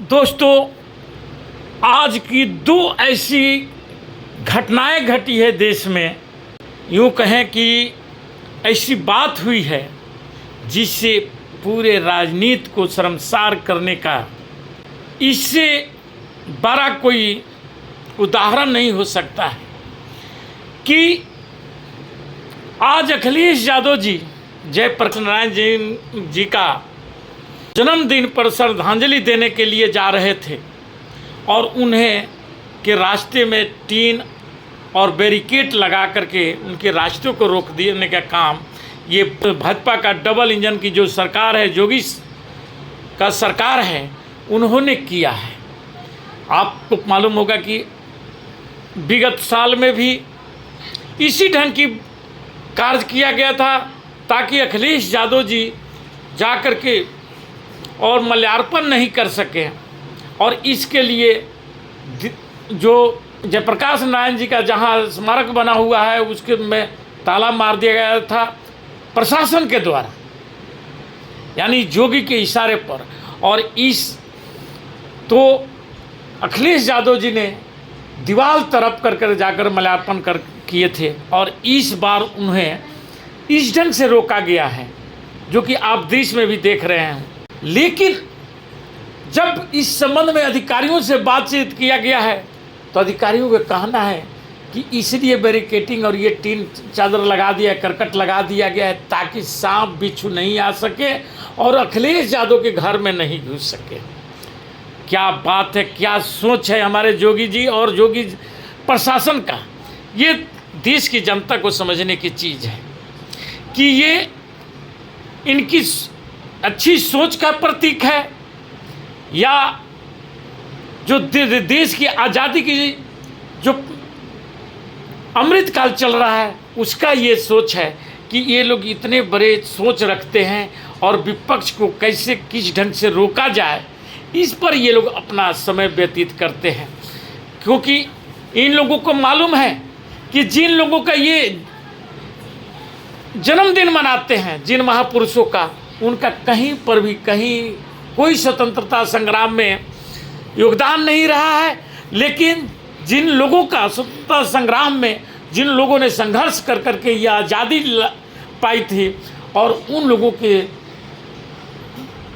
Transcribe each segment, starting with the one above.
दोस्तों, आज की दो ऐसी घटनाएं घटी है देश में, यूँ कहें कि ऐसी बात हुई है जिससे पूरे राजनीति को शर्मसार करने का इससे बड़ा कोई उदाहरण नहीं हो सकता है कि आज अखिलेश यादव जी जयप्रकाश नारायण जी का जन्मदिन पर श्रद्धांजलि देने के लिए जा रहे थे और उन्हें के रास्ते में टीन और बैरिकेड लगा करके उनके रास्ते को रोक देने का काम ये भाजपा का डबल इंजन की जो सरकार है, योगी का सरकार है, उन्होंने किया है। आपको मालूम होगा कि विगत साल में भी इसी ढंग की कार्य किया गया था ताकि अखिलेश यादव जी जा कर के और माल्यार्पण नहीं कर सके, और इसके लिए जो जयप्रकाश नारायण जी का जहां स्मारक बना हुआ है उसके में ताला मार दिया गया था प्रशासन के द्वारा, यानी जोगी के इशारे पर। और इस तो अखिलेश यादव जी ने दीवार तरफ कर जाकर माल्यार्पण कर किए थे, और इस बार उन्हें इस ढंग से रोका गया है जो कि आप देश में भी देख रहे हैं। लेकिन जब इस संबंध में अधिकारियों से बातचीत किया गया है तो अधिकारियों का कहना है कि इसलिए बैरिकेटिंग और ये टीन चादर लगा दिया, करकट लगा दिया गया है ताकि सांप बिच्छू नहीं आ सके और अखिलेश यादव के घर में नहीं घुस सके। क्या बात है, क्या सोच है हमारे जोगी जी और जोगी प्रशासन का। ये देश की जनता को समझने की चीज़ है कि ये इनकी अच्छी सोच का प्रतीक है या जो देश की आज़ादी की जो अमृत काल चल रहा है उसका ये सोच है कि ये लोग इतने बड़े सोच रखते हैं और विपक्ष को कैसे किस ढंग से रोका जाए इस पर ये लोग अपना समय व्यतीत करते हैं। क्योंकि इन लोगों को मालूम है कि जिन लोगों का ये जन्मदिन मनाते हैं, जिन महापुरुषों का, उनका कहीं पर भी कहीं कोई स्वतंत्रता संग्राम में योगदान नहीं रहा है। लेकिन जिन लोगों का स्वतंत्रता संग्राम में जिन लोगों ने संघर्ष कर करके यह आज़ादी पाई थी, और उन लोगों के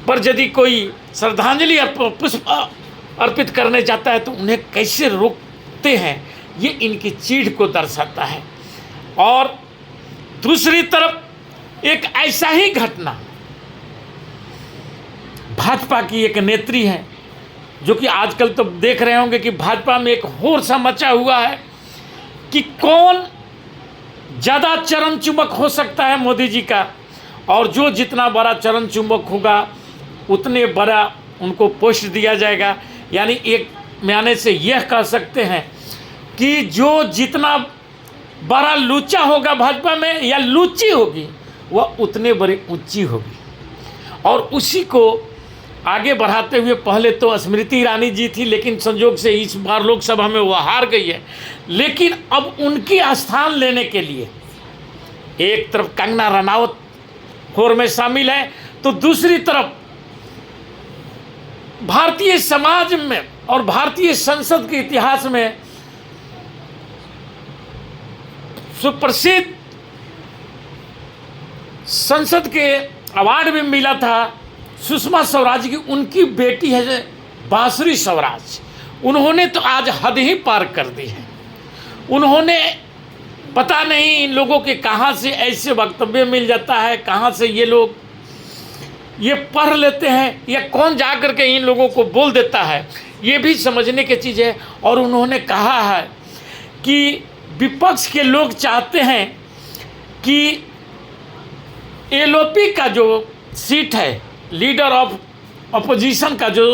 पर यदि कोई श्रद्धांजलि पुष्प अर्पित करने जाता है तो उन्हें कैसे रोकते हैं, ये इनकी चीड़ को दर्शाता है। और दूसरी तरफ एक ऐसा ही घटना भाजपा की एक नेत्री है जो कि आजकल तो देख रहे होंगे कि भाजपा में एक होर सा मचा हुआ है कि कौन ज़्यादा चरण चुंबक हो सकता है मोदी जी का, और जो जितना बड़ा चरण चुंबक होगा उतने बड़ा उनको पोस्ट दिया जाएगा। यानी एक मायने से यह कह सकते हैं कि जो जितना बड़ा लूचा होगा भाजपा में या लूची होगी वह उतने बड़ी ऊंची होगी। और उसी को आगे बढ़ाते हुए पहले तो स्मृति ईरानी जी थी, लेकिन संयोग से इस बार लोकसभा में वह हार गई है। लेकिन अब उनकी स्थान लेने के लिए एक तरफ कंगना रनावत होर में शामिल है तो दूसरी तरफ भारतीय समाज में और भारतीय संसद के इतिहास में सुप्रसिद्ध संसद के अवार्ड भी मिला था सुषमा स्वराज की, उनकी बेटी है बांसुरी स्वराज। उन्होंने तो आज हद ही पार कर दी है। उन्होंने पता नहीं इन लोगों के कहाँ से ऐसे वक्तव्य मिल जाता है, कहाँ से ये लोग ये पढ़ लेते हैं या कौन जा कर के इन लोगों को बोल देता है, ये भी समझने की चीज़ है। और उन्होंने कहा है कि विपक्ष के लोग चाहते हैं कि एलओपी का जो सीट है, लीडर ऑफ अपोजिशन का जो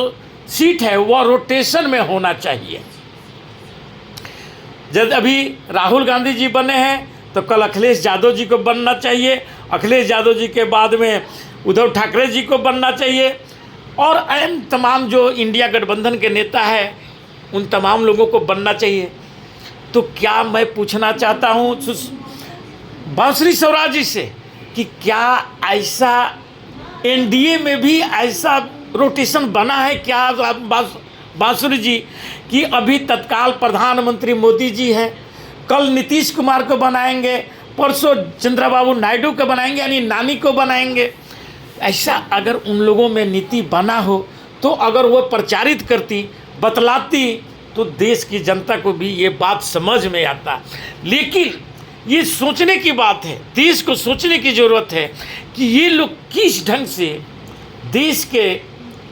सीट है वह रोटेशन में होना चाहिए। जब अभी राहुल गांधी जी बने हैं तो कल अखिलेश यादव जी को बनना चाहिए, अखिलेश यादव जी के बाद में उद्धव ठाकरे जी को बनना चाहिए, और अहम तमाम जो इंडिया गठबंधन के नेता हैं उन तमाम लोगों को बनना चाहिए। तो क्या मैं पूछना चाहता हूँ बांसुरी स्वराज जी से कि क्या ऐसा एनडीए में भी ऐसा रोटेशन बना है क्या बांसुरी जी, कि अभी तत्काल प्रधानमंत्री मोदी जी हैं, कल नीतीश कुमार को बनाएंगे, परसों चंद्रबाबू नायडू को बनाएंगे, यानी नानी को बनाएंगे। ऐसा अगर उन लोगों में नीति बना हो तो अगर वो प्रचारित करती, बतलाती, तो देश की जनता को भी ये बात समझ में आता। लेकिन ये सोचने की बात है, देश को सोचने की ज़रूरत है कि ये लोग किस ढंग से देश के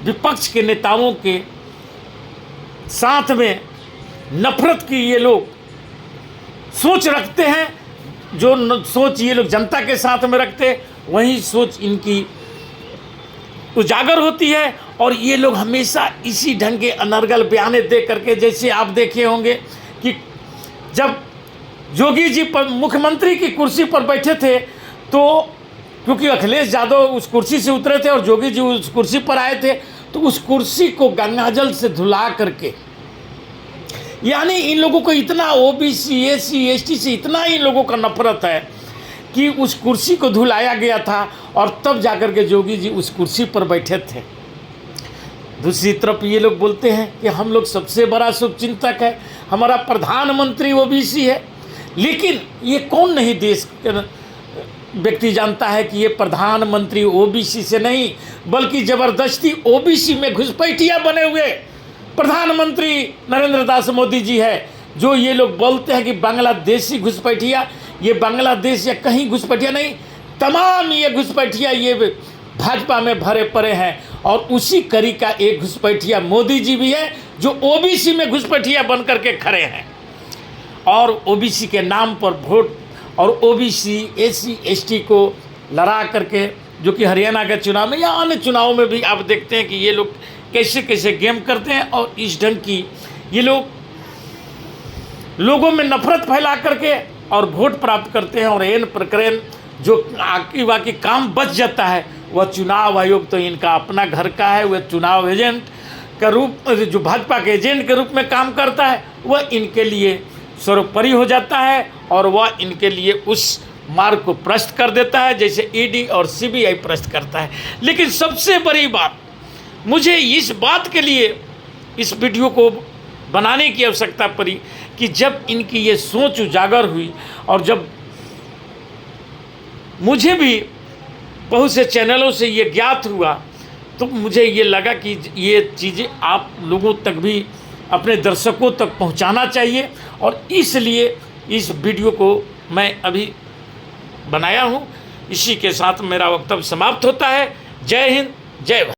विपक्ष के नेताओं के साथ में नफरत की ये लोग सोच रखते हैं। जो सोच ये लोग जनता के साथ में रखते हैं, वही सोच इनकी उजागर होती है। और ये लोग हमेशा इसी ढंग के अनर्गल बयाने दे करके, जैसे आप देखे होंगे कि जब योगी जी पर मुख्यमंत्री की कुर्सी पर बैठे थे, तो क्योंकि अखिलेश यादव उस कुर्सी से उतरे थे और योगी जी उस कुर्सी पर आए थे, तो उस कुर्सी को गंगाजल से धुला करके, यानी इन लोगों को इतना ओबीसी एससी एसटी से इतना इन लोगों का नफरत है कि उस कुर्सी को धुलाया गया था और तब जाकर के योगी जी उस कुर्सी पर बैठे थे। दूसरी तरफ ये लोग बोलते हैं कि हम लोग सबसे बड़ा शुभचिंतक है, हमारा प्रधानमंत्री ओबीसी है। लेकिन ये कौन नहीं देश व्यक्ति जानता है कि ये प्रधानमंत्री ओबीसी से नहीं, बल्कि ज़बरदस्ती ओबीसी में घुसपैठिया बने हुए प्रधानमंत्री नरेंद्र दास मोदी जी है। जो ये लोग बोलते हैं कि बांग्लादेशी घुसपैठिया, ये बांग्लादेश या कहीं घुसपैठिया नहीं, तमाम ये घुसपैठिया ये भाजपा में भरे पड़े हैं। और उसी कड़ी का एक घुसपैठिया मोदी जी भी है, जो ओबीसी में घुसपैठिया बन करके खड़े हैं और ओबीसी के नाम पर वोट और ओबीसी एससी एसटी को लड़ा करके, जो कि हरियाणा के चुनाव में या अन्य चुनावों में भी आप देखते हैं कि ये लोग कैसे कैसे गेम करते हैं। और इस ढंग की ये लोग लोगों में नफरत फैला करके और वोट प्राप्त करते हैं। और एन प्रकरण जो आकी वाकी काम बच जाता है, वह चुनाव आयोग तो इनका अपना घर का है, वह चुनाव एजेंट का रूप, जो भाजपा के एजेंट के रूप में काम करता है, वह इनके लिए सर्वोपरि हो जाता है और वह इनके लिए उस मार्ग को भ्रष्ट कर देता है, जैसे ईडी और सीबीआई भ्रष्ट करता है। लेकिन सबसे बड़ी बात, मुझे इस बात के लिए इस वीडियो को बनाने की आवश्यकता पड़ी कि जब इनकी ये सोच उजागर हुई और जब मुझे भी बहुत से चैनलों से ये ज्ञात हुआ, तो मुझे ये लगा कि ये चीज़ें आप लोगों तक भी, अपने दर्शकों तक पहुंचाना चाहिए। और इसलिए इस वीडियो को मैं अभी बनाया हूं। इसी के साथ मेरा वक्तव्य समाप्त होता है। जय हिंद, जय भारत।